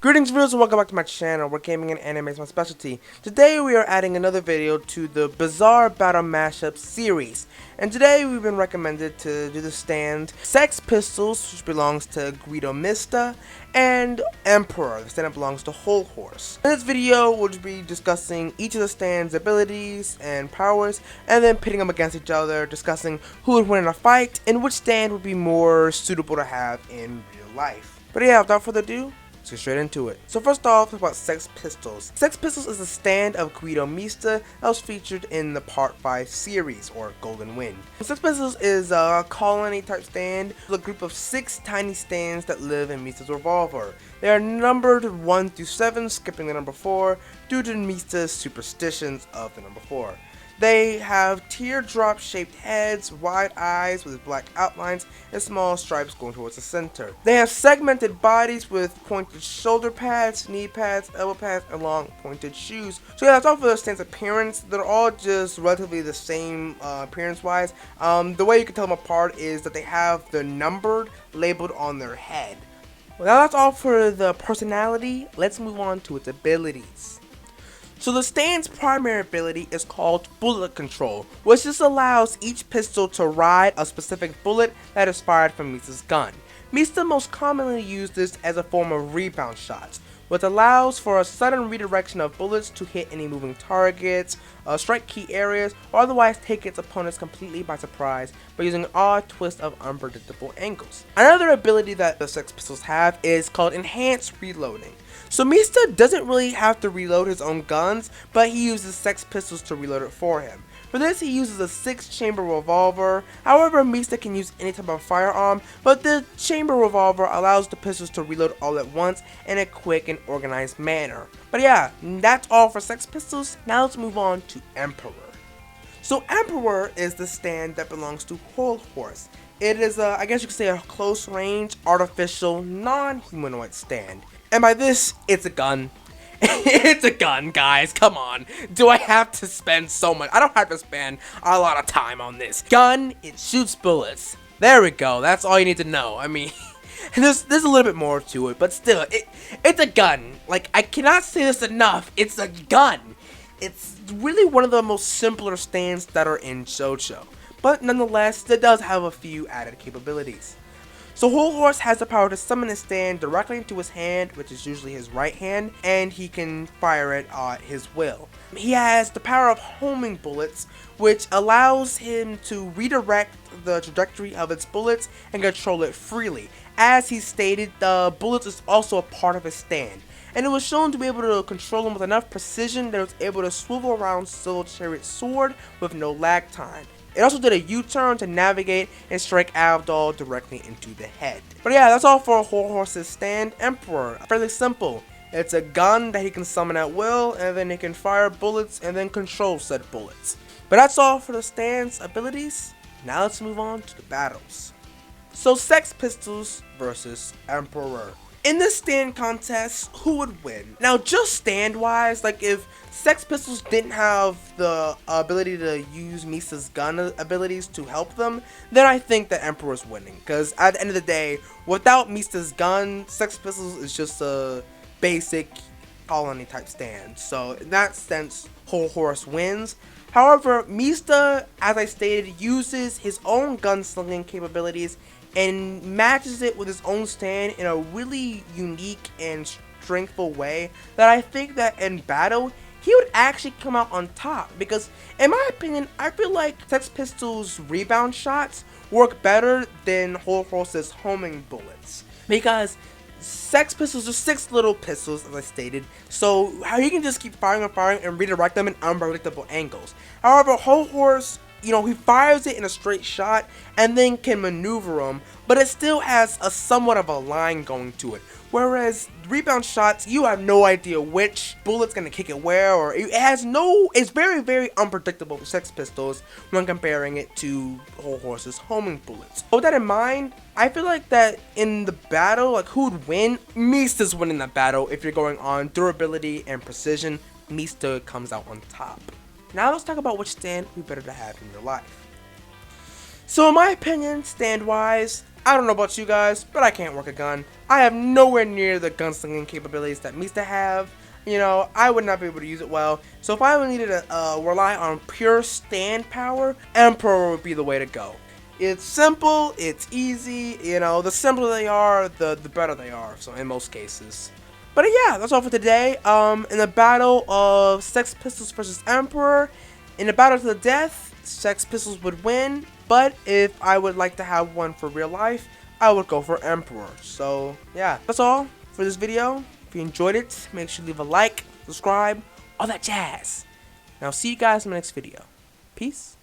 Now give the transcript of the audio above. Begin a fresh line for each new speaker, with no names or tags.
Greetings viewers and welcome back to my channel where gaming and anime is my specialty. Today we are adding another video to the Bizarre Battle Mashup series. And today we've been recommended to do the stand Sex Pistols, which belongs to Mista, and Emperor, the stand that belongs to Whole Horse. In this video we'll be discussing each of the stand's abilities and powers, and then pitting them against each other, discussing who would win in a fight, and which stand would be more suitable to have in real life. But yeah, without further ado, let's get straight into it. So first off, talk about Sex Pistols. Sex Pistols is a stand of Mista that was featured in the Part 5 series, or Golden Wind. Sex Pistols is a colony type stand, with a group of 6 tiny stands that live in Mista's revolver. They are numbered 1 through 7, skipping the number 4, due to Mista's superstitions of the number 4. They have teardrop shaped heads, wide eyes with black outlines, and small stripes going towards the center. They have segmented bodies with pointed shoulder pads, knee pads, elbow pads, and long pointed shoes. So yeah, that's all for the stand's appearance. They're all just relatively the same appearance wise. The way you can tell them apart is that they have the numbered labeled on their head. Well, now that's all for the personality. Let's move on to its abilities. So the stand's primary ability is called bullet control, which just allows each pistol to ride a specific bullet that is fired from Mista's gun. Mista most commonly uses this as a form of rebound shots, which allows for a sudden redirection of bullets to hit any moving targets, strike key areas, or otherwise take its opponents completely by surprise by using an odd twist of unpredictable angles. Another ability that the Sex Pistols have is called enhanced reloading. So Mista doesn't really have to reload his own guns, but he uses Sex Pistols to reload it for him. For this, he uses a 6-chamber revolver. However, Mista can use any type of firearm, but the chamber revolver allows the pistols to reload all at once in a quick and organized manner. But yeah, that's all for Sex Pistols. Now let's move on to Emperor. So Emperor is the stand that belongs to Whole Horse. It is I guess you could say a close range, artificial, non-humanoid stand. And by this, it's a gun. It's a gun, guys, come on. Do I have to spend so much? I don't have to spend a lot of time on this. Gun, it shoots bullets. There we go, that's all you need to know. I mean, there's a little bit more to it, but still, it's a gun. Like, I cannot say this enough, it's a gun. It's really one of the most simpler stands that are in JoJo. But nonetheless, it does have a few added capabilities. So Whole Horse has the power to summon his stand directly into his hand, which is usually his right hand, and he can fire it at his will. He has the power of homing bullets, which allows him to redirect the trajectory of its bullets and control it freely. As he stated, the bullets is also a part of his stand, and it was shown to be able to control them with enough precision that it was able to swivel around Soul Chariot's sword with no lag time. It also did a U-turn to navigate and strike Abdul directly into the head. But yeah, that's all for Whole Horse's stand, Emperor. Fairly simple. It's a gun that he can summon at will, and then he can fire bullets and then control said bullets. But that's all for the stand's abilities. Now let's move on to the battles. So Sex Pistols versus Emperor. In this stand contest, who would win? Now, just stand-wise, like if Sex Pistols didn't have the ability to use Mista's gun abilities to help them, then I think that Emperor's winning. Because at the end of the day, without Mista's gun, Sex Pistols is just a basic colony type stand. So in that sense, Whole Horse wins. However, Mista, as I stated, uses his own gunslinging capabilities and matches it with his own stand in a really unique and strengthful way that I think that in battle he would actually come out on top, because in my opinion I feel like Sex Pistols rebound shots work better than Whole Horse's homing bullets, because Sex Pistols are 6 little pistols, as I stated, so how he can just keep firing and firing and redirect them in unpredictable angles. However, Whole Horse, he fires it in a straight shot and then can maneuver them, but it still has a somewhat of a line going to it. Whereas rebound shots, you have no idea which bullet's gonna kick it where, or it's very, very unpredictable for Sex Pistols when comparing it to Whole Horse's homing bullets. With that in mind, I feel like that in the battle, like who would win? Mista's winning that battle. If you're going on durability and precision, Mista comes out on top. Now let's talk about which stand would be better to have in your life. So in my opinion, stand-wise, I don't know about you guys, but I can't work a gun. I have nowhere near the gunslinging capabilities that Mista have. You know, I would not be able to use it well. So if I needed to rely on pure stand power, Emperor would be the way to go. It's simple, it's easy, you know, the simpler they are, the better they are, so in most cases. But yeah, that's all for today. In the battle of Sex Pistols versus Emperor, in the battle to the death, Sex Pistols would win, but if I would like to have one for real life, I would go for Emperor. So yeah, that's all for this video. If you enjoyed it, make sure to leave a like, subscribe, all that jazz. And I'll see you guys in the next video. Peace.